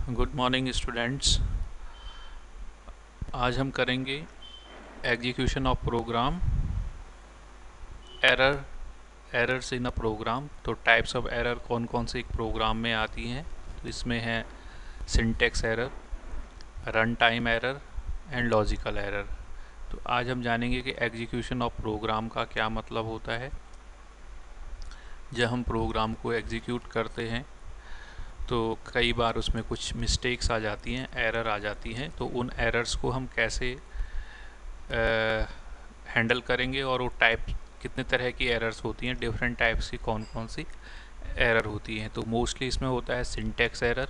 Good morning students. आज हम करेंगे execution of program, errors in a program. तो टाइप्स ऑफ एरर कौन कौन सी एक प्रोग्राम में आती हैं। तो इसमें है syntax error, run time error and logical error. तो आज हम जानेंगे कि एग्जीक्यूशन ऑफ प्रोग्राम का क्या मतलब होता है। जब हम प्रोग्राम को एग्जीक्यूट करते हैं तो कई बार उसमें कुछ मिस्टेक्स आ जाती हैं, एरर आ जाती हैं। तो उन एरर्स को हम कैसे हैंडल करेंगे और वो टाइप कितने तरह की एरर्स होती हैं, डिफरेंट टाइप्स की कौन कौन सी एरर होती हैं। तो मोस्टली इसमें होता है syntax error,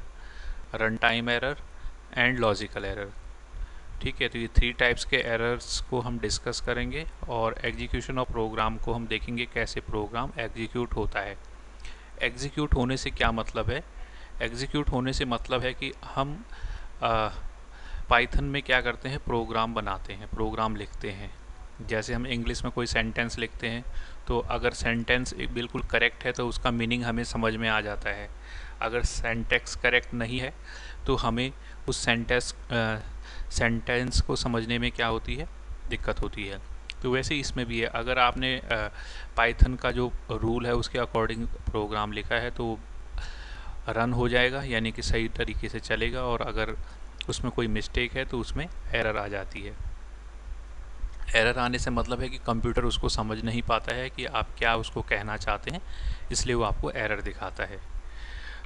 run time error and logical error. ठीक है, तो ये 3 टाइप्स के एरर्स को हम डिस्कस करेंगे और एग्जीक्यूशन ऑफ प्रोग्राम को हम देखेंगे कैसे प्रोग्राम एग्जीक्यूट होता है। एग्जीक्यूट होने से क्या मतलब है? एग्जीक्यूट होने से मतलब है कि हम पाइथन में क्या करते हैं, प्रोग्राम बनाते हैं, प्रोग्राम लिखते हैं। जैसे हम इंग्लिश में कोई सेंटेंस लिखते हैं तो अगर सेंटेंस बिल्कुल करेक्ट है तो उसका मीनिंग हमें समझ में आ जाता है। अगर सेंटेंस करेक्ट नहीं है तो हमें उस सेंटेंस को समझने में क्या होती है, दिक्कत होती है। तो वैसे ही इसमें भी है। अगर आपने पाइथन का जो रूल है उसके अकॉर्डिंग प्रोग्राम लिखा है तो रन हो जाएगा, यानी कि सही तरीके से चलेगा। और अगर उसमें कोई मिस्टेक है तो उसमें एरर आ जाती है। एरर आने से मतलब है कि कंप्यूटर उसको समझ नहीं पाता है कि आप क्या उसको कहना चाहते हैं, इसलिए वो आपको एरर दिखाता है।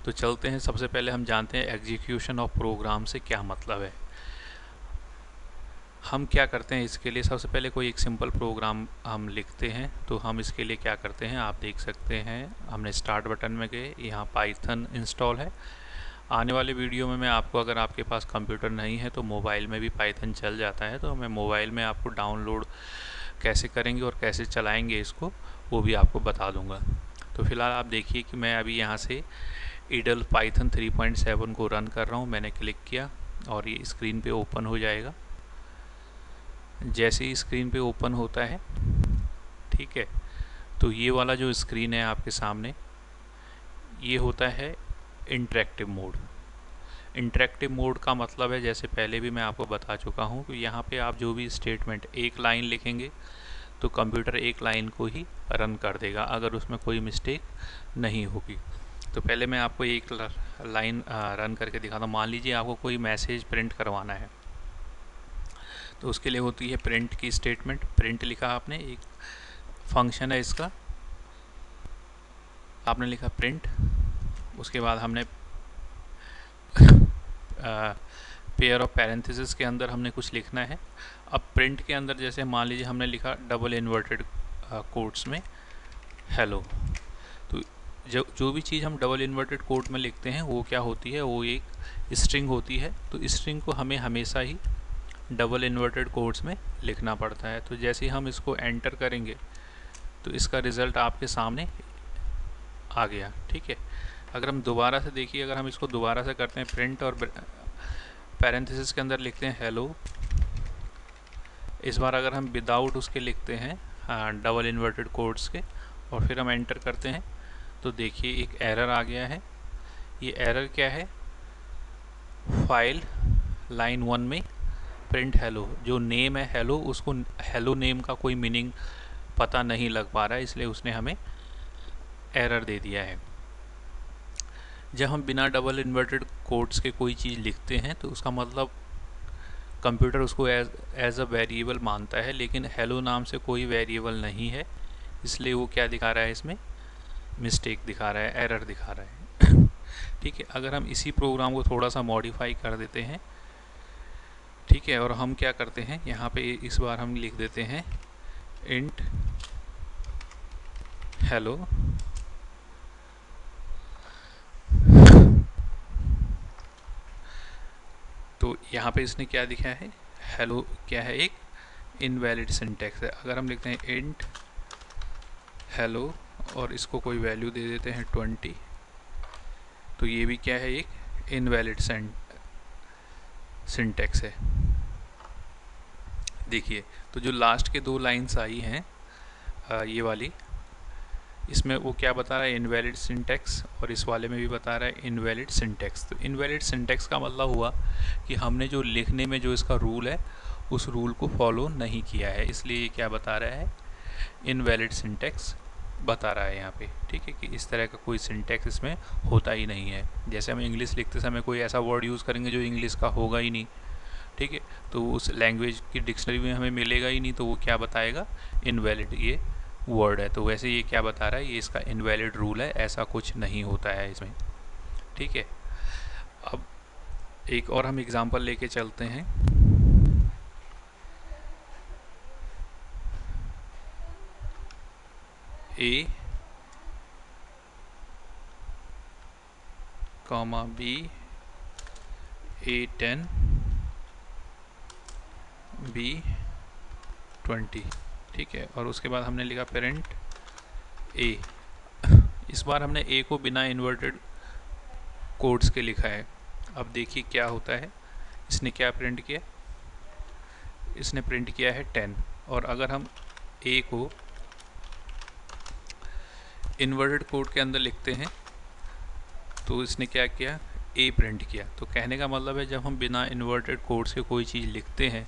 तो चलते हैं, सबसे पहले हम जानते हैं एग्जीक्यूशन ऑफ प्रोग्राम से क्या मतलब है। हम क्या करते हैं इसके लिए, सबसे पहले कोई एक सिंपल प्रोग्राम हम लिखते हैं। तो हम इसके लिए क्या करते हैं, आप देख सकते हैं हमने स्टार्ट बटन में गए, यहाँ पाइथन इंस्टॉल है। आने वाले वीडियो में मैं आपको, अगर आपके पास कंप्यूटर नहीं है तो मोबाइल में भी पाइथन चल जाता है, तो मैं मोबाइल में आपको डाउनलोड कैसे करेंगे और कैसे चलाएंगे इसको वो भी आपको बता दूंगा। तो फिलहाल आप देखिए कि मैं अभी यहाँ से ईडल पाइथन 3.7 को रन कर रहा हूँ। मैंने क्लिक किया और ये स्क्रीन पे ओपन हो जाएगा। जैसे ही स्क्रीन पे ओपन होता है, ठीक है, तो ये वाला जो स्क्रीन है आपके सामने, ये होता है इंटरेक्टिव मोड। इंटरेक्टिव मोड का मतलब है, जैसे पहले भी मैं आपको बता चुका हूँ, कि यहाँ पे आप जो भी स्टेटमेंट एक लाइन लिखेंगे तो कंप्यूटर एक लाइन को ही रन कर देगा, अगर उसमें कोई मिस्टेक नहीं होगी। तो पहले मैं आपको एक लाइन रन करके दिखाता हूँ। मान लीजिए आपको कोई मैसेज प्रिंट करवाना है, तो उसके लिए होती है प्रिंट की स्टेटमेंट। प्रिंट लिखा आपने, एक फंक्शन है इसका, आपने लिखा प्रिंट, उसके बाद हमने पेयर ऑफ पैरेंथेसिस के अंदर हमने कुछ लिखना है। अब प्रिंट के अंदर जैसे मान लीजिए हमने लिखा डबल इन्वर्टेड कोट्स में हेलो। तो जो भी चीज़ हम डबल इन्वर्टेड कोट में लिखते हैं वो क्या होती है, वो एक स्ट्रिंग होती है। तो स्ट्रिंग को हमें हमेशा ही डबल इन्वर्टेड कोट्स में लिखना पड़ता है। तो जैसे ही हम इसको एंटर करेंगे तो इसका रिज़ल्ट आपके सामने आ गया। ठीक है, अगर हम दोबारा से देखिए, अगर हम इसको दोबारा से करते हैं, प्रिंट और पैरेंथेसिस के अंदर लिखते हैं हेलो, इस बार अगर हम विदाउट उसके लिखते हैं डबल इन्वर्टेड कोट्स के, और फिर हम एंटर करते हैं तो देखिए एक एरर आ गया है। ये एरर क्या है, फाइल लाइन 1 में प्रिंट हेलो, जो नेम है हेलो, उसको हेलो नेम का कोई मीनिंग पता नहीं लग पा रहा है, इसलिए उसने हमें एरर दे दिया है। जब हम बिना डबल इन्वर्टेड कोट्स के कोई चीज़ लिखते हैं तो उसका मतलब कंप्यूटर उसको एज अ वेरिएबल मानता है, लेकिन हेलो नाम से कोई वेरिएबल नहीं है, इसलिए वो क्या दिखा रहा है, इसमें मिस्टेक दिखा रहा है, एरर दिखा रहा है। ठीक है, अगर हम इसी प्रोग्राम को थोड़ा सा मॉडिफाई कर देते हैं, ठीक है, और हम क्या करते हैं, यहाँ पे इस बार हम लिख देते हैं इंट हेलो, तो यहाँ पे इसने क्या दिखा है, हेलो क्या है, एक इनवैलिड सिंटैक्स है। अगर हम लिखते हैं इंट हेलो और इसको कोई वैल्यू दे देते हैं 20, तो ये भी क्या है, एक इनवैलिड सिंटैक्स है। देखिए, तो जो लास्ट के 2 लाइंस आई हैं ये वाली, इसमें वो क्या बता रहा है, इनवैलिड सिंटैक्स, और इस वाले में भी बता रहा है इनवैलिड सिंटैक्स। तो इनवैलिड सिंटैक्स का मतलब हुआ कि हमने जो लिखने में जो इसका रूल है उस रूल को फॉलो नहीं किया है, इसलिए ये क्या बता रहा है, इनवैलिड सिंटैक्स बता रहा है यहाँ पे। ठीक है, कि इस तरह का कोई सिंटैक्स इसमें होता ही नहीं है। जैसे हम इंग्लिश लिखते समय कोई ऐसा वर्ड यूज़ करेंगे जो इंग्लिश का होगा ही नहीं, ठीक है, तो उस लैंग्वेज की डिक्शनरी में हमें मिलेगा ही नहीं, तो वो क्या बताएगा, इनवैलिड ये वर्ड है। तो वैसे ये क्या बता रहा है, ये इसका इनवैलिड रूल है, ऐसा कुछ नहीं होता है इसमें। ठीक है, अब एक और हम एग्जांपल लेके चलते हैं। A, B, A10, B20। ठीक है, और उसके बाद हमने लिखा पेरेंट A। इस बार हमने A को बिना इन्वर्टेड कोड्स के लिखा है। अब देखिए क्या होता है, इसने क्या प्रिंट किया, इसने प्रिंट किया है 10। और अगर हम A को इन्वर्टेड कोड के अंदर लिखते हैं तो इसने क्या किया, A प्रिंट किया। तो कहने का मतलब है जब हम बिना इन्वर्टेड कोड्स के कोई चीज़ लिखते हैं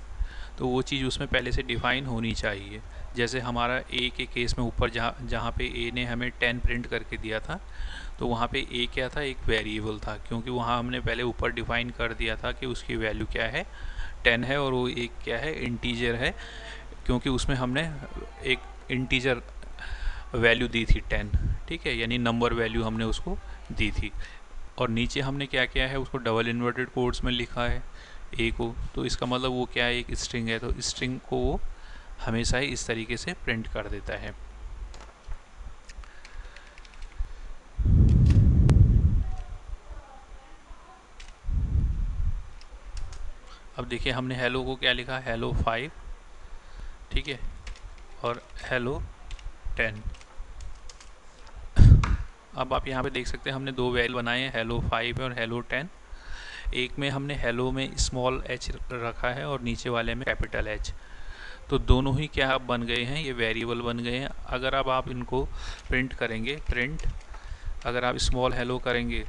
तो वो चीज़ उसमें पहले से डिफ़ाइन होनी चाहिए। जैसे हमारा A के केस में ऊपर जहाँ पे A ने हमें 10 प्रिंट करके दिया था, तो वहाँ पे A क्या था, एक वेरिएबल था, क्योंकि वहाँ हमने पहले ऊपर डिफ़ाइन कर दिया था कि उसकी वैल्यू क्या है, 10 है, और वो एक क्या है, इंटीजर है, क्योंकि उसमें हमने एक इंटीजर वैल्यू दी थी 10। ठीक है, यानी नंबर वैल्यू हमने उसको दी थी। और नीचे हमने क्या किया है, उसको डबल इन्वर्टेड कोड्स में लिखा है A को, तो इसका मतलब वो क्या है, एक स्ट्रिंग है, तो स्ट्रिंग को वो हमेशा ही इस तरीके से प्रिंट कर देता है। अब देखिए हमने हेलो को क्या लिखा, हेलो 5, ठीक है, और हेलो 10। अब आप यहाँ पे देख सकते हैं हमने दो वेरिएबल बनाए हैं, हेलो 5 और हेलो 10। एक में हमने हेलो में स्मॉल h रखा है और नीचे वाले में कैपिटल H। तो दोनों ही क्या बन गए हैं, ये वेरिएबल बन गए हैं। अगर अब आप इनको प्रिंट करेंगे, प्रिंट अगर आप स्मॉल हेलो करेंगे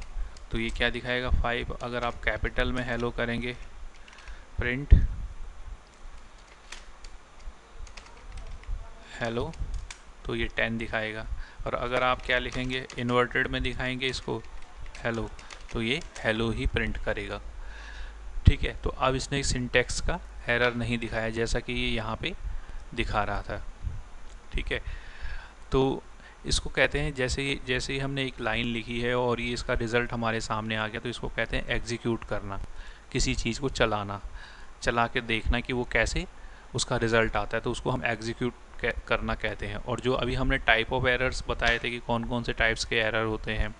तो ये क्या दिखाएगा, 5। अगर आप कैपिटल में हेलो करेंगे, प्रिंट हेलो, तो ये 10 दिखाएगा। और अगर आप क्या लिखेंगे, इन्वर्टेड में दिखाएंगे इसको हेलो, तो ये हेलो ही प्रिंट करेगा। ठीक है, तो अब इसने सिंटैक्स का एरर नहीं दिखाया जैसा कि ये यहाँ पे दिखा रहा था। ठीक है, तो इसको कहते हैं, जैसे ही हमने एक लाइन लिखी है और ये इसका रिज़ल्ट हमारे सामने आ गया, तो इसको कहते हैं एग्जीक्यूट करना, किसी चीज़ को चलाना, चला के देखना कि वो कैसे उसका रिज़ल्ट आता है, तो उसको हम एग्जीक्यूट करना कहते हैं। और जो अभी हमने टाइप ऑफ एरर्स बताए थे कि कौन कौन से टाइप्स के एरर होते हैं,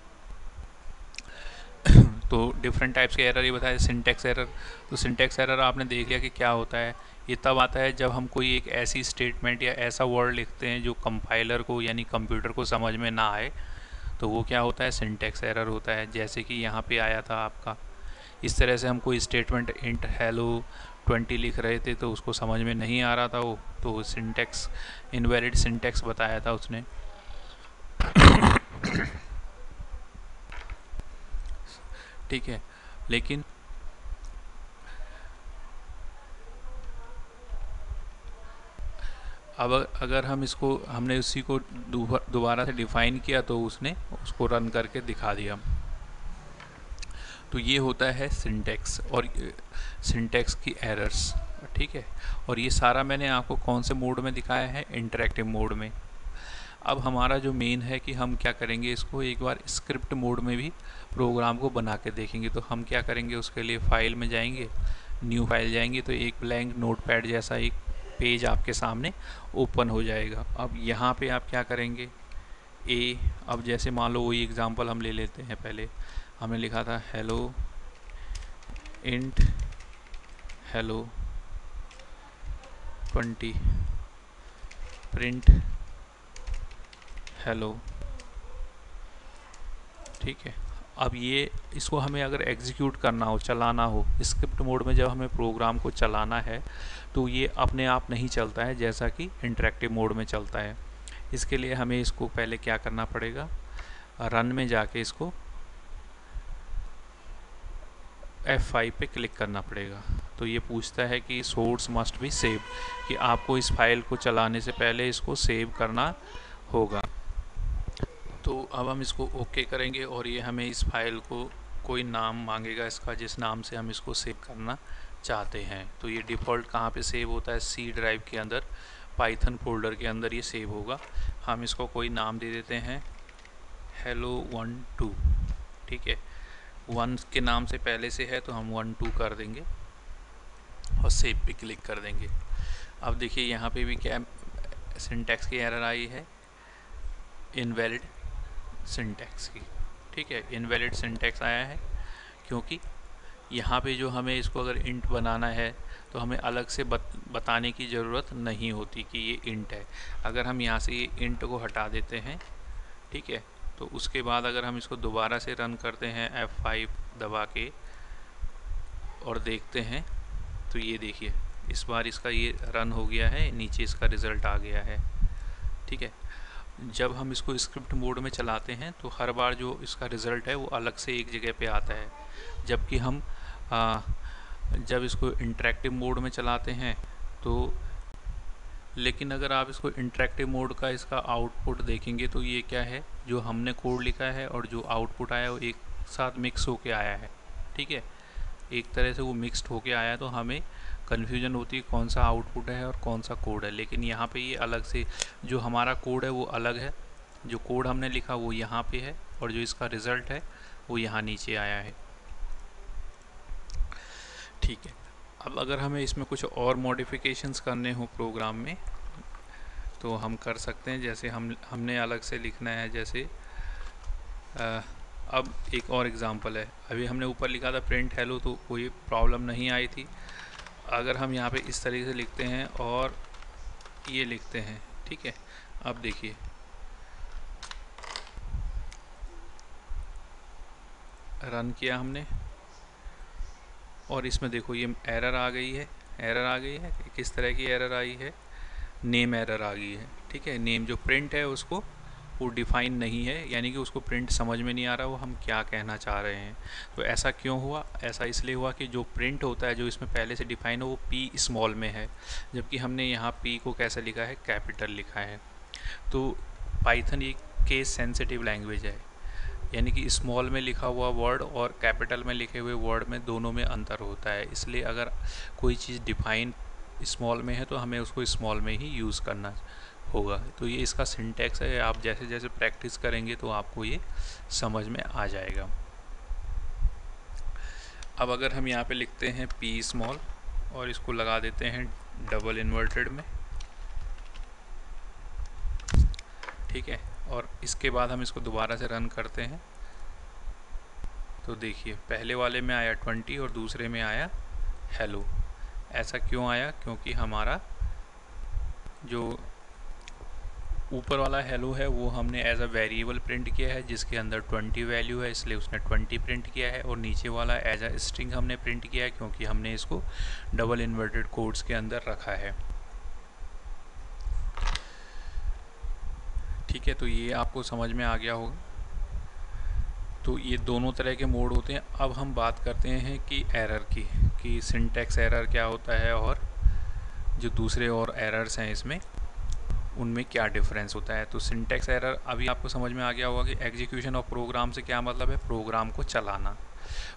तो डिफरेंट टाइप्स के एरर ये बताया, सिंटैक्स एरर। तो सिंटैक्स एरर आपने देख लिया कि क्या होता है, ये तब आता है जब हम कोई एक ऐसी स्टेटमेंट या ऐसा वर्ड लिखते हैं जो कंपाइलर को यानी कंप्यूटर को समझ में ना आए, तो वो क्या होता है, सिंटैक्स एरर होता है। जैसे कि यहाँ पे आया था आपका, इस तरह से हम कोई स्टेटमेंट इंट हेलो 20 लिख रहे थे तो उसको समझ में नहीं आ रहा था वो, तो सिंटैक्स इनवैलिड सिंटैक्स बताया था उसने। ठीक है, लेकिन अब अगर हम इसको, हमने उसी को दोबारा से डिफ़ाइन किया तो उसने उसको रन करके दिखा दिया। तो ये होता है सिंटैक्स और सिंटैक्स की एरर्स। ठीक है, और ये सारा मैंने आपको कौन से मोड में दिखाया है, इंटरैक्टिव मोड में। अब हमारा जो मेन है कि हम क्या करेंगे, इसको एक बार स्क्रिप्ट मोड में भी प्रोग्राम को बना के देखेंगे। तो हम क्या करेंगे, उसके लिए फाइल में जाएंगे, न्यू फाइल जाएंगे, तो एक ब्लैंक नोटपैड जैसा एक पेज आपके सामने ओपन हो जाएगा। अब यहाँ पे आप क्या करेंगे, अब जैसे मान लो वही एग्जांपल हम ले लेते हैं। पहले हमने लिखा था hello int hello 20 print hello. ठीक है, अब ये इसको हमें अगर एग्जीक्यूट करना हो, चलाना हो, स्क्रिप्ट मोड में जब हमें प्रोग्राम को चलाना है तो ये अपने आप नहीं चलता है जैसा कि इंटरेक्टिव मोड में चलता है। इसके लिए हमें इसको पहले क्या करना पड़ेगा, रन में जाके इसको F5 पे क्लिक करना पड़ेगा। तो ये पूछता है कि सोर्स मस्ट बी सेव, कि आपको इस फाइल को चलाने से पहले इसको सेव करना होगा। तो अब हम इसको ओके करेंगे और ये हमें इस फाइल को कोई नाम मांगेगा इसका, जिस नाम से हम इसको सेव करना चाहते हैं। तो ये डिफ़ॉल्ट कहाँ पे सेव होता है, सी ड्राइव के अंदर, पाइथन फोल्डर के अंदर ये सेव होगा। हम इसको कोई नाम दे देते हैं hello12, ठीक है। 1 के नाम से पहले से है तो हम 12 कर देंगे और सेव पे क्लिक कर देंगे। अब देखिए यहाँ पे भी क्या सिंटैक्स की एरर आई है, इनवैलिड सिंटैक्स की, ठीक है। इनवैलिड सिंटैक्स आया है क्योंकि यहाँ पे जो हमें इसको अगर इंट बनाना है तो हमें अलग से बताने की ज़रूरत नहीं होती कि ये इंट है। अगर हम यहाँ से ये इंट को हटा देते हैं, ठीक है, तो उसके बाद अगर हम इसको दोबारा से रन करते हैं F5 दबा के और देखते हैं, तो ये देखिए इस बार इसका ये रन हो गया है, नीचे इसका रिज़ल्ट आ गया है, ठीक है। जब हम इसको स्क्रिप्ट मोड में चलाते हैं तो हर बार जो इसका रिज़ल्ट है वो अलग से एक जगह पे आता है, जबकि हम जब इसको इंटरेक्टिव मोड में चलाते हैं तो, लेकिन अगर आप इसको इंटरेक्टिव मोड का इसका आउटपुट देखेंगे तो ये क्या है, जो हमने कोड लिखा है और जो आउटपुट आया वो एक साथ मिक्स होके आया है, ठीक है। एक तरह से वो मिक्स्ड होके आया है, तो हमें कन्फ्यूजन होती है कौन सा आउटपुट है और कौन सा कोड है। लेकिन यहाँ पे ये अलग से, जो हमारा कोड है वो अलग है, जो कोड हमने लिखा वो यहाँ पे है और जो इसका रिज़ल्ट है वो यहाँ नीचे आया है, ठीक है। अब अगर हमें इसमें कुछ और मॉडिफिकेशंस करने हो प्रोग्राम में तो हम कर सकते हैं। जैसे हमने अलग से लिखना है, जैसे अब एक और एग्ज़ाम्पल है, अभी हमने ऊपर लिखा था प्रिंट हेलो तो कोई प्रॉब्लम नहीं आई थी। अगर हम यहाँ पे इस तरीके से लिखते हैं और ये लिखते हैं, ठीक है, अब देखिए रन किया हमने और इसमें देखो ये एरर आ गई है। एरर आ गई है, किस तरह की एरर आई है, नेम एरर आ गई है, ठीक है। नेम जो प्रिंट है उसको वो डिफ़ाइन नहीं है, यानी कि उसको प्रिंट समझ में नहीं आ रहा वो हम क्या कहना चाह रहे हैं। तो ऐसा क्यों हुआ, ऐसा इसलिए हुआ कि जो प्रिंट होता है जो इसमें पहले से डिफ़ाइन हो वो पी स्मॉल में है, जबकि हमने यहाँ पी को कैसे लिखा है, कैपिटल लिखा है। तो पाइथन एक केस सेंसिटिव लैंग्वेज है, यानी कि स्मॉल में लिखा हुआ वर्ड और कैपिटल में लिखे हुए वर्ड में दोनों में अंतर होता है। इसलिए अगर कोई चीज़ डिफ़ाइन स्मॉल में है तो हमें उसको स्मॉल में ही यूज़ करना होगा। तो ये इसका सिंटैक्स है, आप जैसे जैसे प्रैक्टिस करेंगे तो आपको ये समझ में आ जाएगा। अब अगर हम यहाँ पे लिखते हैं पी स्मॉल और इसको लगा देते हैं डबल इन्वर्टेड में, ठीक है, और इसके बाद हम इसको दोबारा से रन करते हैं तो देखिए पहले वाले में आया 20 और दूसरे में आया हेलो। ऐसा क्यों आया, क्योंकि हमारा जो ऊपर वाला हेलो है वो हमने एज अ वेरिएबल प्रिंट किया है जिसके अंदर 20 वैल्यू है, इसलिए उसने 20 प्रिंट किया है। और नीचे वाला एज अ स्ट्रिंग हमने प्रिंट किया है क्योंकि हमने इसको डबल इन्वर्टेड कोड्स के अंदर रखा है, ठीक है। तो ये आपको समझ में आ गया होगा। तो ये दोनों तरह के मोड होते हैं। अब हम बात करते हैं कि एरर की, कि सिंटैक्स एरर क्या होता है और जो दूसरे और एरर्स हैं इसमें उनमें क्या डिफरेंस होता है। तो सिंटैक्स एरर अभी आपको समझ में आ गया होगा कि एग्जीक्यूशन ऑफ प्रोग्राम से क्या मतलब है, प्रोग्राम को चलाना।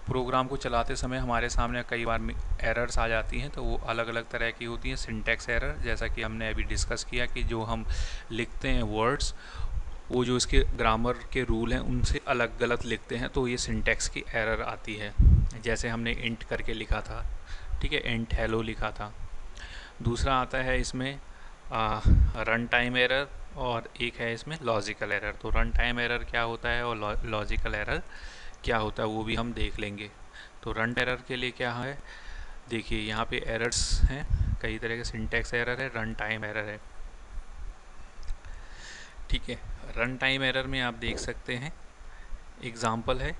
प्रोग्राम को चलाते समय हमारे सामने कई बार एरर्स आ जाती हैं, तो वो अलग अलग तरह की होती हैं। सिंटैक्स एरर, जैसा कि हमने अभी डिस्कस किया कि जो हम लिखते हैं वर्ड्स वो जो इसके ग्रामर के रूल हैं उनसे अलग गलत लिखते हैं, तो ये सिंटैक्स की एरर आती है। जैसे हमने इंट करके लिखा था, ठीक है, इंट हेलो लिखा था। दूसरा आता है इसमें रन टाइम एरर और एक है इसमें लॉजिकल एरर। तो रन टाइम एरर क्या होता है और लॉजिकल एरर क्या होता है वो भी हम देख लेंगे। तो रन एरर के लिए क्या है, देखिए यहाँ पे एरर्स हैं, कई तरह के सिंटैक्स एरर है, रन टाइम एरर है, ठीक है। रन टाइम एरर में आप देख सकते हैं एग्जाम्पल है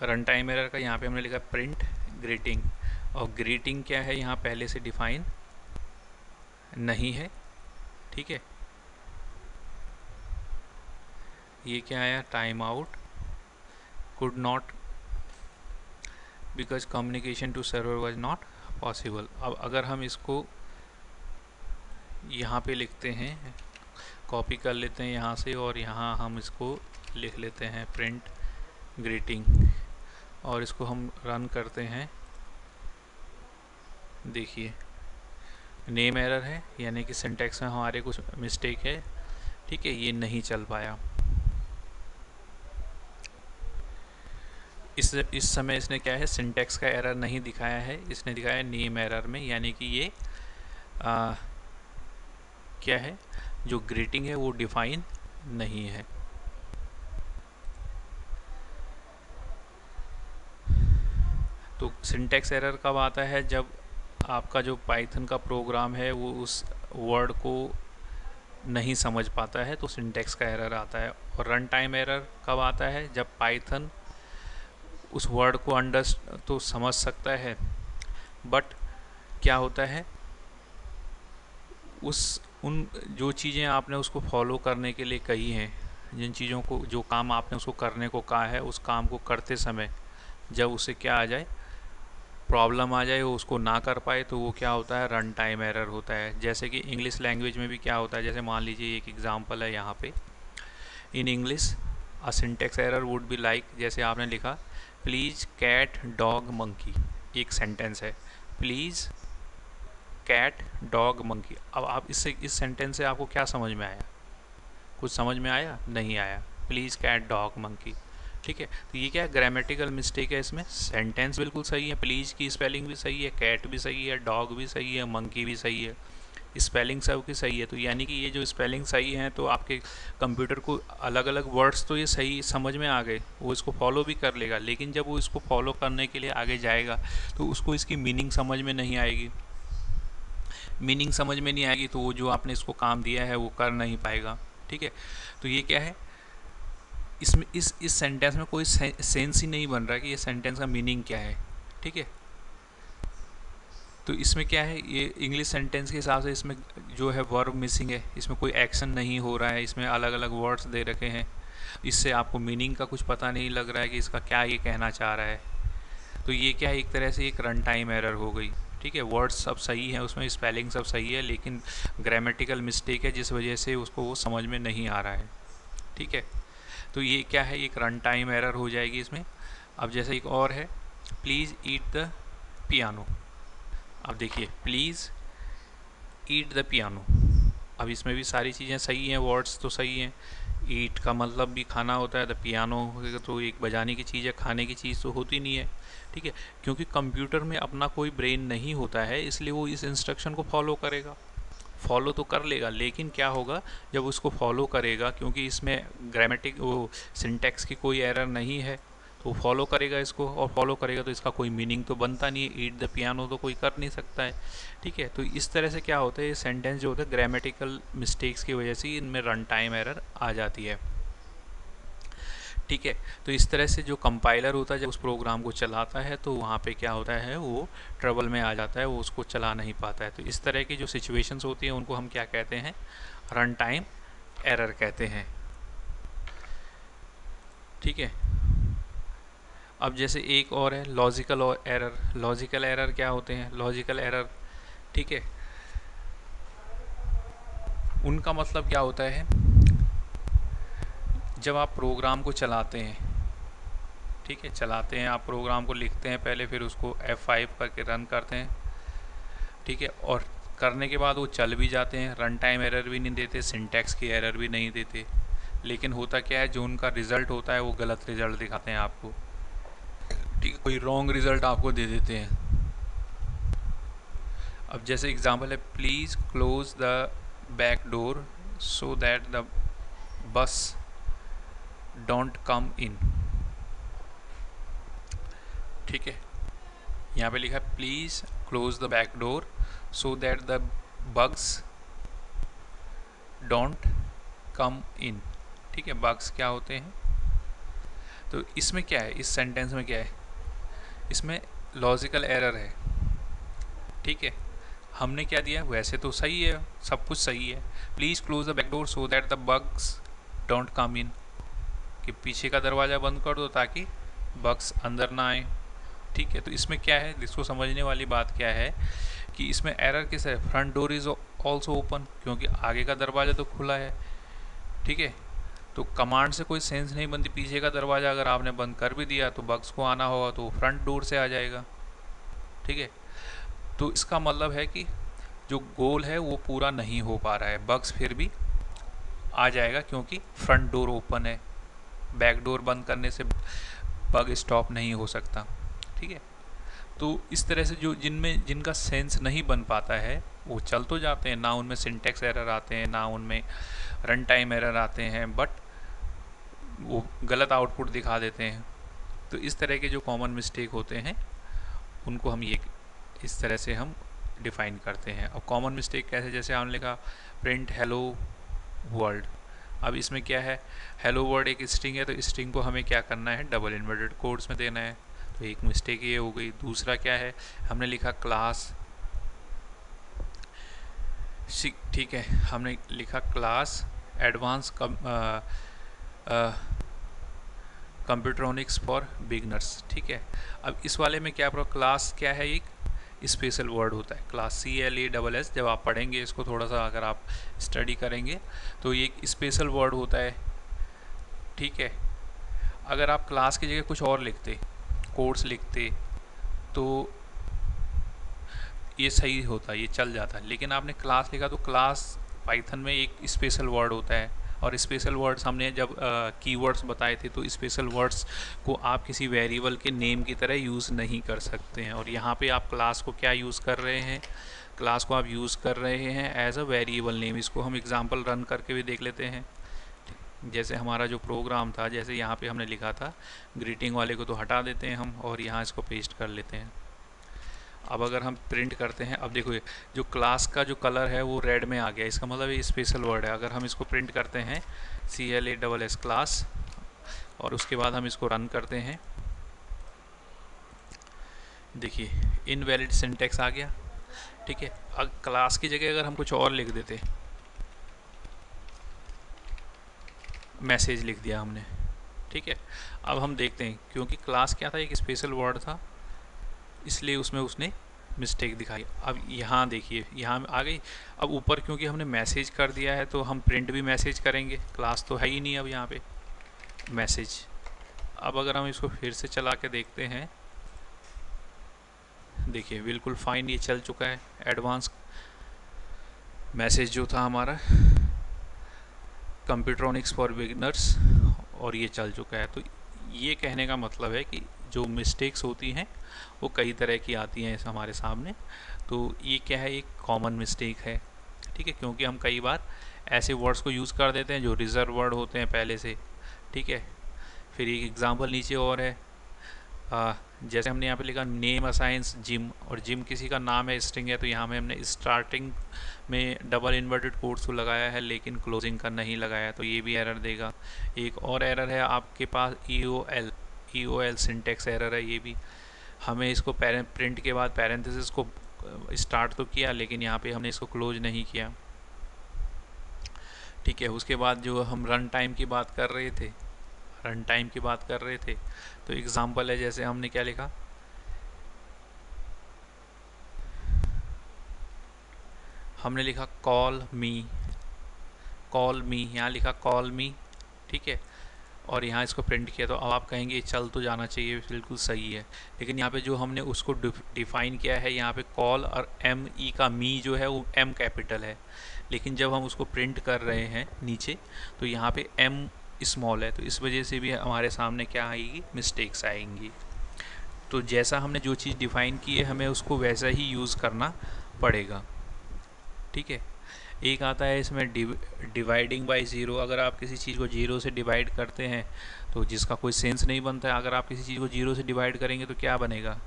रन टाइम एरर का। यहाँ पे हमने लिखा प्रिंट ग्रीटिंग, और ग्रीटिंग क्या है यहाँ पहले से डिफाइन नहीं है, ठीक है। ये क्या आया, time out, could not because communication to server was not possible. अब अगर हम इसको यहाँ पे लिखते हैं, कॉपी कर लेते हैं यहाँ से और यहाँ हम इसको लिख लेते हैं प्रिंट ग्रीटिंग, और इसको हम रन करते हैं। देखिए नेम एरर है, यानी कि सिंटैक्स में हमारे कुछ मिस्टेक है, ठीक है, ये नहीं चल पाया। इस समय इसने क्या है, सिंटैक्स का एरर नहीं दिखाया है, इसने दिखाया नेम एरर में, यानी कि ये क्या है, जो ग्रीटिंग है वो डिफाइन नहीं है। तो सिंटैक्स एरर कब आता है, जब आपका जो पाइथन का प्रोग्राम है वो उस वर्ड को नहीं समझ पाता है, तो सिंटैक्स का एरर आता है। और रन टाइम एरर कब आता है, जब पाइथन उस वर्ड को तो समझ सकता है, बट क्या होता है, उन जो चीज़ें आपने उसको फॉलो करने के लिए कही हैं, जिन चीज़ों को, जो काम आपने उसको करने को कहा है, उस काम को करते समय जब उसे क्या आ जाए, प्रॉब्लम आ जाए, वो उसको ना कर पाए, तो वो क्या होता है, रन टाइम एरर होता है। जैसे कि इंग्लिश लैंग्वेज में भी क्या होता है, जैसे मान लीजिए एक एग्जांपल है यहाँ पे, in English a syntax error would be like, जैसे आपने लिखा प्लीज़ कैट डॉग मंकी, एक सेंटेंस है, प्लीज़ कैट डॉग मंकी। अब आप इस सेंटेंस से आपको क्या समझ में आया, कुछ समझ में आया, नहीं आया, प्लीज़ कैट डॉग मंकी, ठीक है। तो ये क्या है, ग्रामेटिकल मिस्टेक है इसमें, सेंटेंस बिल्कुल सही है, प्लीज़ की स्पेलिंग भी सही है, कैट भी सही है, डॉग भी सही है, मंकी भी सही है, स्पेलिंग सब की सही है। तो यानी कि ये जो स्पेलिंग सही है, तो आपके कंप्यूटर को अलग अलग वर्ड्स तो ये सही समझ में आ गए, वो इसको फॉलो भी कर लेगा, लेकिन जब वो इसको फॉलो करने के लिए आगे जाएगा तो उसको इसकी मीनिंग समझ में नहीं आएगी। मीनिंग समझ में नहीं आएगी तो वो जो आपने इसको काम दिया है वो कर नहीं पाएगा, ठीक है। तो ये क्या है, इसमें इस सेंटेंस में कोई सेंस ही नहीं बन रहा कि ये सेंटेंस का मीनिंग क्या है, ठीक है। तो इसमें क्या है, ये इंग्लिश सेंटेंस के हिसाब से इसमें जो है वर्ब मिसिंग है, इसमें कोई एक्शन नहीं हो रहा है, इसमें अलग अलग वर्ड्स दे रखे हैं, इससे आपको मीनिंग का कुछ पता नहीं लग रहा है कि इसका क्या ये कहना चाह रहा है। तो ये क्या है, एक तरह से एक रन टाइम एरर हो गई, ठीक है। वर्ड्स सब सही हैं, उसमें स्पेलिंग सब सही है, लेकिन ग्रामेटिकल मिस्टेक है जिस वजह से उसको वो समझ में नहीं आ रहा है, ठीक है। तो ये क्या है, एक रन टाइम एरर हो जाएगी इसमें। अब जैसे एक और है, प्लीज़ ईट द पियानो। अब देखिए, प्लीज़ ईट द पियानो, अब इसमें भी सारी चीज़ें सही हैं, वर्ड्स तो सही हैं, ईट का मतलब भी खाना होता है, द पियानो तो एक बजाने की चीज़ है, खाने की चीज़ तो होती नहीं है, ठीक है। क्योंकि कंप्यूटर में अपना कोई ब्रेन नहीं होता है, इसलिए वो इस इंस्ट्रक्शन को फॉलो करेगा, फॉलो तो कर लेगा, लेकिन क्या होगा जब उसको फॉलो करेगा, क्योंकि इसमें ग्रामेटिक वो सिंटैक्स की कोई एरर नहीं है, तो वो फॉलो करेगा इसको, और फॉलो करेगा तो इसका कोई मीनिंग तो बनता नहीं है, ईट द पियानो तो कोई कर नहीं सकता है, ठीक है। तो इस तरह से क्या होता है, ये सेंटेंस जो होता है ग्रामेटिकल मिस्टेक्स की वजह से इनमें रन टाइम एरर आ जाती है, ठीक है। तो इस तरह से जो कंपाइलर होता है जब उस प्रोग्राम को चलाता है तो वहाँ पे क्या होता है, वो ट्रबल में आ जाता है, वो उसको चला नहीं पाता है। तो इस तरह की जो सिचुएशंस होती हैं उनको हम क्या कहते हैं, रन टाइम एरर कहते हैं, ठीक है। अब जैसे एक और है लॉजिकल एरर। लॉजिकल एरर क्या होते हैं, लॉजिकल एरर, ठीक है, उनका मतलब क्या होता है, जब आप प्रोग्राम को चलाते हैं, ठीक है, चलाते हैं आप प्रोग्राम को, लिखते हैं पहले, फिर उसको F5 करके रन करते हैं, ठीक है, और करने के बाद वो चल भी जाते हैं, रन टाइम एरर भी नहीं देते, सिंटैक्स की एरर भी नहीं देते, लेकिन होता क्या है, जो उनका रिज़ल्ट होता है वो गलत रिज़ल्ट दिखाते हैं आपको, ठीक है, कोई रॉन्ग रिज़ल्ट आपको दे देते हैं। अब जैसे एग्जांपल है, please close the back door so that the bus don't come in, ठीक है, यहाँ पे लिखा है please close the back door so that the bugs don't come in, ठीक है। बग्स क्या होते हैं, तो इसमें क्या है, इस सेंटेंस में क्या है, इसमें लॉजिकल एरर है, ठीक है। हमने क्या दिया, वैसे तो सही है, सब कुछ सही है, please close the back door so that the bugs don't come in, कि पीछे का दरवाज़ा बंद कर दो ताकि बग्स अंदर ना आए। ठीक है, तो इसमें क्या है, इसको समझने वाली बात क्या है कि इसमें एरर किस है, front door is also open, क्योंकि आगे का दरवाज़ा तो खुला है। ठीक है, तो कमांड से कोई सेंस नहीं बनती, पीछे का दरवाज़ा अगर आपने बंद कर भी दिया तो बग्स को आना होगा तो फ्रंट डोर से आ जाएगा। ठीक है, तो इसका मतलब है कि जो गोल है वो पूरा नहीं हो पा रहा है, बग्स फिर भी आ जाएगा क्योंकि फ्रंट डोर ओपन है, बैक डोर बंद करने से बग स्टॉप नहीं हो सकता। ठीक है, तो इस तरह से जो जिनका सेंस नहीं बन पाता है वो चल तो जाते हैं, ना उनमें सिंटेक्स एरर आते हैं, ना उनमें रन टाइम एरर आते हैं, बट वो गलत आउटपुट दिखा देते हैं। तो इस तरह के जो कॉमन मिस्टेक होते हैं उनको हम ये इस तरह से हम डिफाइन करते हैं। अब कॉमन मिस्टेक कैसे, जैसे हमने लिखा प्रिंट हेलो वर्ल्ड। अब इसमें क्या है, हेलो वर्ड एक स्ट्रिंग है, तो स्ट्रिंग को हमें क्या करना है, डबल इन्वर्टेड कोड्स में देना है। तो एक मिस्टेक ये हो गई। दूसरा क्या है, हमने लिखा क्लास, ठीक है, हमने लिखा क्लास एडवांस कंप्यूट्रॉनिक्स फॉर बिगनर्स। ठीक है, अब इस वाले में क्या क्लास क्या है, एक स्पेशल वर्ड होता है क्लास, CLASS। जब आप पढ़ेंगे इसको थोड़ा सा, अगर आप स्टडी करेंगे तो ये एक स्पेशल वर्ड होता है। ठीक है, अगर आप क्लास की जगह कुछ और लिखते, कोड्स लिखते, तो ये सही होता, ये चल जाता, लेकिन आपने क्लास लिखा तो क्लास पाइथन में एक स्पेशल वर्ड होता है। और स्पेशल वर्ड्स हमने जब कीवर्ड्स बताए थे, तो स्पेशल वर्ड्स को आप किसी वेरिएबल के नेम की तरह यूज़ नहीं कर सकते हैं। और यहाँ पे आप क्लास को क्या यूज़ कर रहे हैं, क्लास को आप यूज़ कर रहे हैं एज अ वेरिएबल नेम। इसको हम एग्जांपल रन करके भी देख लेते हैं। जैसे हमारा जो प्रोग्राम था, जैसे यहाँ पे हमने लिखा था ग्रीटिंग वाले को तो हटा देते हैं हम, और यहाँ इसको पेस्ट कर लेते हैं। अब अगर हम प्रिंट करते हैं, अब देखो जो क्लास का जो कलर है वो रेड में आ गया, इसका मतलब ये स्पेशल वर्ड है। अगर हम इसको प्रिंट करते हैं CLASS क्लास, और उसके बाद हम इसको रन करते हैं, देखिए इनवैलिड सिंटेक्स आ गया। ठीक है, अब क्लास की जगह अगर हम कुछ और लिख देते, मैसेज लिख दिया हमने। ठीक है, अब हम देखते हैं, क्योंकि क्लास क्या था, एक स्पेशल वर्ड था, इसलिए उसमें उसने मिस्टेक दिखाई। अब यहाँ देखिए, यहाँ आ गई। अब ऊपर क्योंकि हमने मैसेज कर दिया है तो हम प्रिंट भी मैसेज करेंगे, क्लास तो है ही नहीं अब यहाँ पे मैसेज। अब अगर हम इसको फिर से चला के देखते हैं, देखिए बिल्कुल फाइन ये चल चुका है। एडवांस मैसेज जो था हमारा कंप्यूट्रॉनिक्स फॉर बिगिनर्स, और ये चल चुका है। तो ये कहने का मतलब है कि जो मिस्टेक्स होती हैं वो कई तरह की आती हैं हमारे सामने। तो ये क्या है, एक कॉमन मिस्टेक है। ठीक है, क्योंकि हम कई बार ऐसे वर्ड्स को यूज़ कर देते हैं जो रिजर्व वर्ड होते हैं पहले से। ठीक है, फिर एक एग्जांपल नीचे और है, जैसे हमने यहाँ पे लिखा नेम असाइंस जिम, और जिम किसी का नाम है, स्ट्रिंग है, तो यहाँ में हमने स्टार्टिंग में डबल इन्वर्टेड कोट्स को लगाया है लेकिन क्लोजिंग का नहीं लगाया, तो ये भी एरर देगा। एक और एरर है आपके पास EOL सिंटेक्स एरर है। ये भी हमें इसको प्रिंट के बाद पैरेंथेसिस को स्टार्ट तो किया, लेकिन यहाँ पे हमने इसको क्लोज नहीं किया। ठीक है, उसके बाद जो हम रन टाइम की बात कर रहे थे, तो एग्जांपल है, जैसे हमने क्या लिखा, हमने लिखा कॉल मी, यहाँ लिखा कॉल मी। ठीक है, और यहाँ इसको प्रिंट किया, तो अब आप कहेंगे चल तो जाना चाहिए, बिल्कुल सही है, लेकिन यहाँ पे जो हमने उसको डिफाइन किया है, यहाँ पे कॉल और ME का मी जो है वो M कैपिटल है, लेकिन जब हम उसको प्रिंट कर रहे हैं नीचे तो यहाँ पे M स्मॉल है, तो इस वजह से भी हमारे सामने क्या आएगी, मिस्टेक्स आएंगी। तो जैसा हमने जो चीज़ डिफ़ाइन की है हमें उसको वैसा ही यूज़ करना पड़ेगा। ठीक है, एक आता है इसमें डिवाइडिंग बाय ज़ीरो। अगर आप किसी चीज़ को जीरो से डिवाइड करते हैं तो जिसका कोई सेंस नहीं बनता है। अगर आप किसी चीज़ को जीरो से डिवाइड करेंगे तो क्या बनेगा,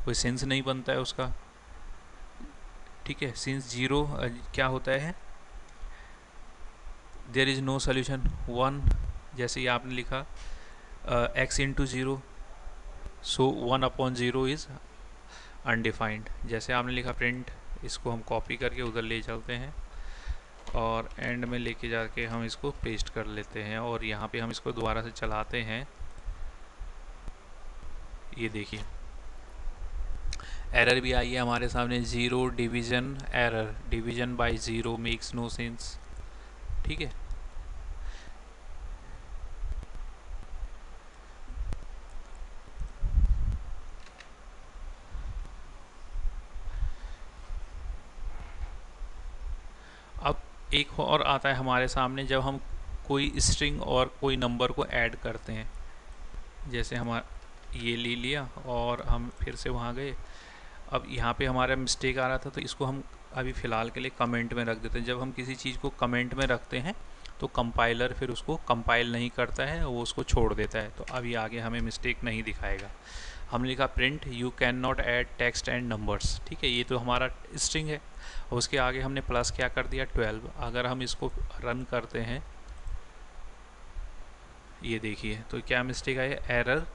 कोई सेंस नहीं बनता है उसका। ठीक है, सिंस जीरो क्या होता है, देयर इज़ नो सोल्यूशन 1, जैसे ही आपने लिखा x into zero, so 1/0 is undefined. जैसे आपने लिखा प्रिंट, इसको हम कॉपी करके उधर ले चलते हैं, और एंड में लेके जाके हम इसको पेस्ट कर लेते हैं और यहाँ पे हम इसको दोबारा से चलाते हैं। ये देखिए एरर भी आई है हमारे सामने, zero division error, division by zero makes no sense. ठीक है, अब एक और आता है हमारे सामने जब हम कोई स्ट्रिंग और कोई नंबर को ऐड करते हैं। जैसे हमारा ये ले लिया और हम फिर से वहाँ गए, अब यहाँ पे हमारा मिस्टेक आ रहा था तो इसको हम अभी फ़िलहाल के लिए कमेंट में रख देते हैं। जब हम किसी चीज़ को कमेंट में रखते हैं तो कंपाइलर फिर उसको कंपाइल नहीं करता है, वो उसको छोड़ देता है। तो अभी आगे हमें मिस्टेक नहीं दिखाएगा। हमने लिखा print you can not add text and numbers. ठीक है, ये तो हमारा स्ट्रिंग है और उसके आगे हमने प्लस क्या कर दिया 12। अगर हम इसको रन करते हैं, ये देखिए तो क्या मिस्टेक आई है, error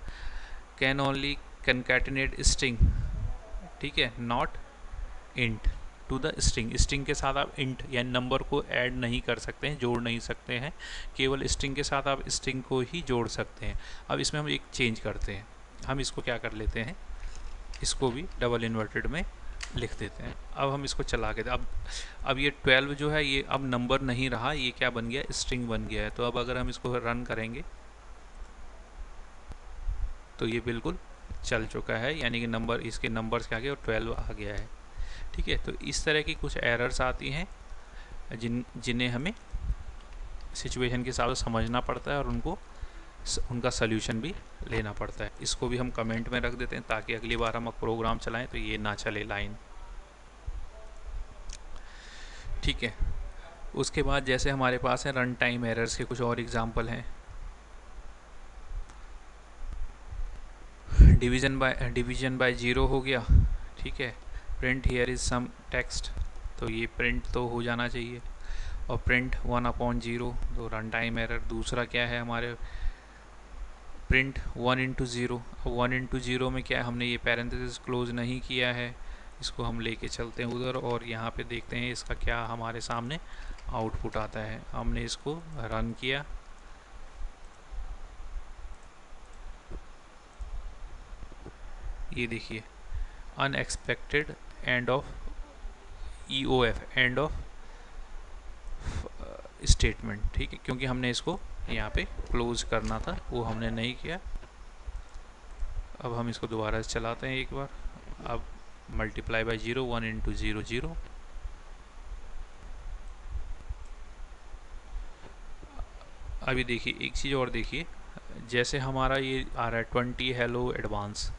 can only concatenate string. ठीक है, not int to the string. String के साथ आप इंट यानी नंबर को ऐड नहीं कर सकते हैं, जोड़ नहीं सकते हैं, केवल स्ट्रिंग के साथ आप स्ट्रिंग को ही जोड़ सकते हैं। अब इसमें हम एक चेंज करते हैं, हम इसको क्या कर लेते हैं, इसको भी डबल इन्वर्टेड में लिख देते हैं। अब हम इसको चला के अब ये 12 जो है ये अब नंबर नहीं रहा, ये क्या बन गया, स्ट्रिंग बन गया है। तो अब अगर हम इसको रन करेंगे तो ये बिल्कुल चल चुका है, यानी कि नंबर इसके नंबर्स के आगे और 12 आ गया है। ठीक है, तो इस तरह की कुछ एरर्स आती हैं जिन्हें हमें सिचुएशन के हिसाब से समझना पड़ता है और उनका सल्यूशन भी लेना पड़ता है। इसको भी हम कमेंट में रख देते हैं ताकि अगली बार हम प्रोग्राम चलाएं तो ये ना चले लाइन। ठीक है, उसके बाद जैसे हमारे पास है रन टाइम एरर्स के कुछ और एग्जांपल हैं। डिवीजन बाय ज़ीरो हो गया। ठीक है, print here is some text, तो ये प्रिंट तो हो जाना चाहिए। और प्रिंट 1/0, तो रन टाइम एरर। दूसरा क्या है हमारे, प्रिंट 1/0। 1/0 में क्या है, हमने ये पैरेंथेसिस क्लोज नहीं किया है, इसको हम लेके चलते हैं उधर और यहाँ पे देखते हैं इसका क्या हमारे सामने आउटपुट आता है। हमने इसको रन किया, ये देखिए unexpected end of EOF, end of statement. ठीक है, क्योंकि हमने इसको यहाँ पे क्लोज करना था, वो हमने नहीं किया। अब हम इसको दोबारा से चलाते हैं एक बार। अब मल्टीप्लाई बाय 0, 1/0 0। अभी देखिए एक चीज़ और देखिए, जैसे हमारा ये आ रहा है 20 हेलो एडवांस।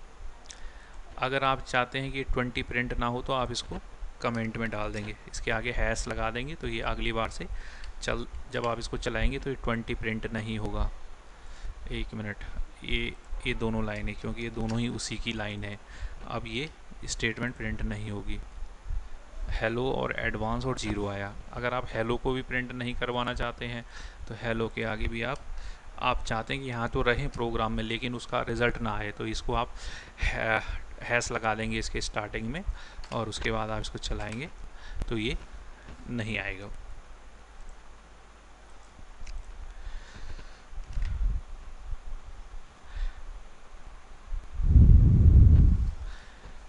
अगर आप चाहते हैं कि 20 प्रिंट ना हो तो आप इसको कमेंट में डाल देंगे, इसके आगे हैश लगा देंगे, तो ये अगली बार से जब आप इसको चलाएंगे तो ये 20 प्रिंट नहीं होगा। एक मिनट, ये दोनों लाइन है क्योंकि ये दोनों ही उसी की लाइन है। अब ये स्टेटमेंट प्रिंट नहीं होगी। हेलो और एडवांस और 0 आया। अगर आप हेलो को भी प्रिंट नहीं करवाना चाहते हैं तो हेलो के आगे भी आप चाहते हैं कि यहाँ तो रहें प्रोग्राम में लेकिन उसका रिज़ल्ट ना आए, तो इसको आप हैश लगा देंगे इसके स्टार्टिंग में और उसके बाद आप इसको चलाएंगे तो ये नहीं आएगा।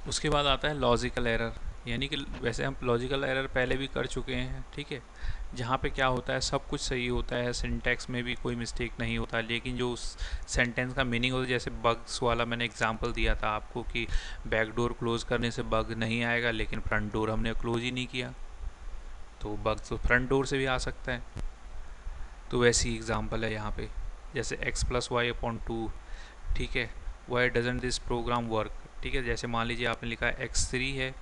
उसके बाद आता है लॉजिकल एरर, यानी कि वैसे हम लॉजिकल एरर पहले भी कर चुके हैं। ठीक है, जहाँ पे क्या होता है सब कुछ सही होता है, सिंटैक्स में भी कोई मिस्टेक नहीं होता, लेकिन जो उस सेंटेंस का मीनिंग होता है, जैसे बग्स वाला मैंने एग्जांपल दिया था आपको कि बैक डोर क्लोज़ करने से बग नहीं आएगा लेकिन फ्रंट डोर हमने क्लोज़ ही नहीं किया तो बग तो फ्रंट डोर से भी आ सकता है। तो वैसी एग्जाम्पल है यहाँ पे, जैसे x+y/2। ठीक है, why doesn't this program work. ठीक है, जैसे मान लीजिए आपने लिखा है x3 है,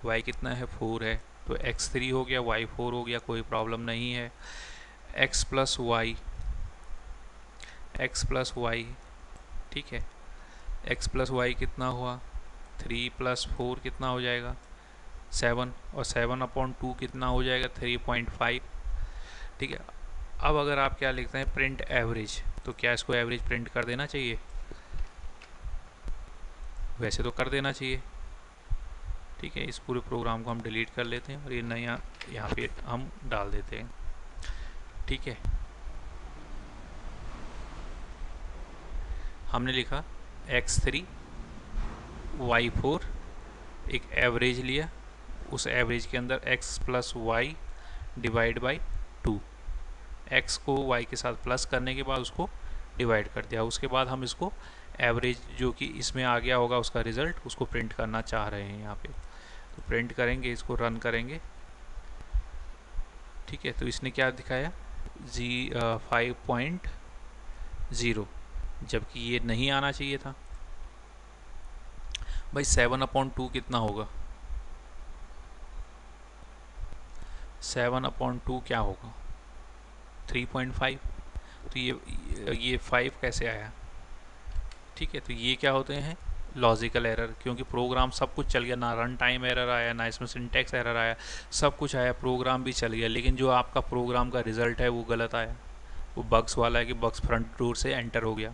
y कितना है 4 है, तो x3 हो गया y 4 हो गया, कोई प्रॉब्लम नहीं है। x+y, ठीक है, x+y कितना हुआ 3 + 4 कितना हो जाएगा 7, और 7/2 कितना हो जाएगा 3.5। ठीक है, अब अगर आप क्या लिखते हैं प्रिंट एवरेज, तो क्या इसको एवरेज प्रिंट कर देना चाहिए, वैसे तो कर देना चाहिए। ठीक है, इस पूरे प्रोग्राम को हम डिलीट कर लेते हैं और ये नया यहाँ पे हम डाल देते हैं। ठीक है, हमने लिखा x3 y4, एक एवरेज लिया, उस एवरेज के अंदर x plus y divide by 2, x को y के साथ प्लस करने के बाद उसको डिवाइड कर दिया। उसके बाद हम इसको एवरेज जो कि इसमें आ गया होगा उसका रिज़ल्ट, उसको प्रिंट करना चाह रहे हैं यहाँ पे। तो प्रिंट करेंगे, इसको रन करेंगे। ठीक है, तो इसने क्या दिखाया 5.0, जबकि ये नहीं आना चाहिए था। भाई 7/2 कितना होगा? 7/2 क्या होगा? 3.5। तो ये 5 कैसे आया? ठीक है, तो ये क्या होते हैं लॉजिकल एरर, क्योंकि प्रोग्राम सब कुछ चल गया, ना रन टाइम एरर आया, ना इसमें सिंटैक्स एरर आया, सब कुछ आया, प्रोग्राम भी चल गया, लेकिन जो आपका प्रोग्राम का रिजल्ट है वो गलत आया। वो बग्स वाला है कि बग्स फ्रंट डोर से एंटर हो गया।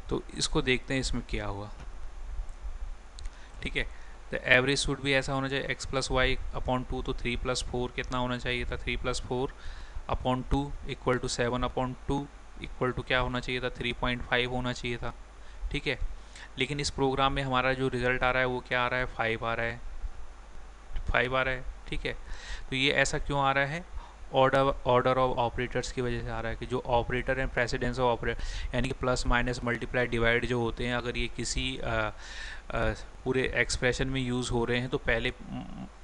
तो इसको देखते हैं इसमें क्या हुआ। ठीक है, तो एवरेज शुड भी ऐसा होना चाहिए x प्लस वाई अपॉन 2, तो 3 प्लस 4 कितना होना चाहिए था? 3 plus 4 upon 2 equal to 7/2 equal to क्या होना चाहिए था? 3.5 होना चाहिए था। ठीक है, लेकिन इस प्रोग्राम में हमारा जो रिज़ल्ट आ रहा है वो क्या आ रहा है? 5 आ रहा है, 5 आ रहा है। ठीक है, तो ये ऐसा क्यों आ रहा है? ऑर्डर ऑफ ऑपरेटर्स की वजह से आ रहा है कि जो ऑपरेटर हैं, प्रेसिडेंस ऑफ ऑपरेटर, यानी कि प्लस माइनस मल्टीप्लाई डिवाइड जो होते हैं, अगर ये किसी पूरे एक्सप्रेशन में यूज़ हो रहे हैं तो पहले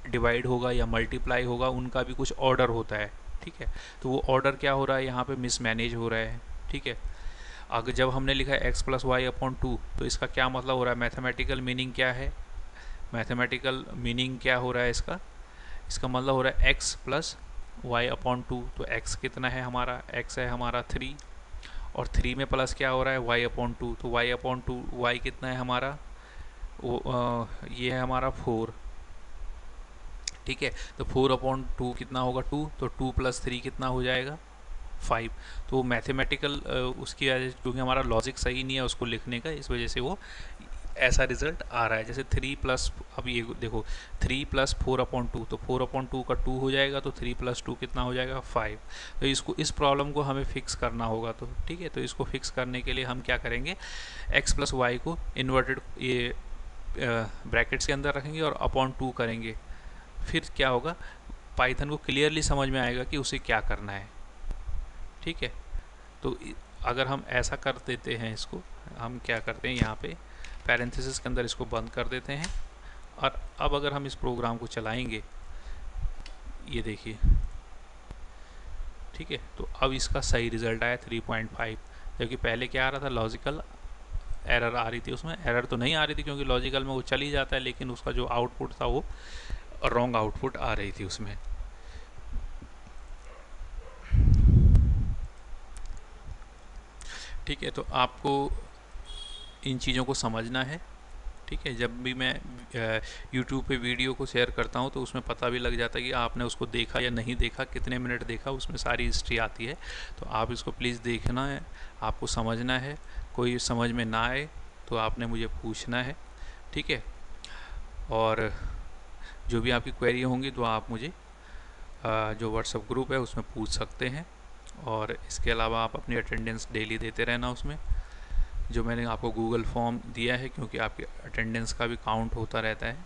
डिवाइड होगा या मल्टीप्लाई होगा, उनका भी कुछ ऑर्डर होता है। ठीक है, तो वो ऑर्डर क्या हो रहा है यहाँ पे? मिसमैनेज हो रहा है। ठीक है, अगर जब हमने लिखा है x प्लस वाई अपॉन 2, तो इसका क्या मतलब हो रहा है? मैथमेटिकल मीनिंग क्या है? मैथमेटिकल मीनिंग क्या हो रहा है इसका? इसका मतलब हो रहा है x प्लस वाई अपॉन 2। तो x कितना है हमारा? x है हमारा 3, और 3 में प्लस क्या हो रहा है? y upon 2। तो y अपॉन 2, y कितना है हमारा? वो ये है हमारा 4। ठीक है, तो 4/2 कितना होगा? 2। तो 2 प्लस 3 कितना हो जाएगा? 5। तो मैथमेटिकल उसकी वजह से, क्योंकि हमारा लॉजिक सही नहीं है उसको लिखने का, इस वजह से वो ऐसा रिजल्ट आ रहा है। जैसे 3 प्लस, अब ये देखो 3 प्लस 4/2, तो 4/2 का 2 हो जाएगा, तो 3 प्लस 2 कितना हो जाएगा? 5। तो इसको, इस प्रॉब्लम को हमें फिक्स करना होगा। तो ठीक है, तो इसको फिक्स करने के लिए हम क्या करेंगे? x प्लस वाई को इन्वर्टेड ये ब्रैकेट्स के अंदर रखेंगे और अपॉन 2 करेंगे। फिर क्या होगा? पाइथन को क्लियरली समझ में आएगा कि उसे क्या करना है। ठीक है, तो अगर हम ऐसा कर देते हैं, इसको हम क्या करते हैं यहाँ पे पैरेंथेसिस के अंदर इसको बंद कर देते हैं, और अब अगर हम इस प्रोग्राम को चलाएंगे, ये देखिए, ठीक है, तो अब इसका सही रिजल्ट आया 3.5, जबकि पहले क्या आ रहा था? लॉजिकल एरर आ रही थी। उसमें एरर तो नहीं आ रही थी क्योंकि लॉजिकल में वो चल ही जाता है, लेकिन उसका जो आउटपुट था वो रॉन्ग आउटपुट आ रही थी उसमें। ठीक है, तो आपको इन चीज़ों को समझना है। ठीक है, जब भी मैं YouTube पे वीडियो को शेयर करता हूँ तो उसमें पता भी लग जाता है कि आपने उसको देखा या नहीं देखा, कितने मिनट देखा, उसमें सारी हिस्ट्री आती है। तो आप इसको प्लीज़ देखना है, आपको समझना है। कोई समझ में ना आए तो आपने मुझे पूछना है। ठीक है, और जो भी आपकी क्वेरी होंगी तो आप मुझे जो व्हाट्सएप ग्रुप है उसमें पूछ सकते हैं। और इसके अलावा आप अपनी अटेंडेंस डेली देते रहना उसमें, जो मैंने आपको गूगल फॉर्म दिया है, क्योंकि आपके अटेंडेंस का भी काउंट होता रहता है।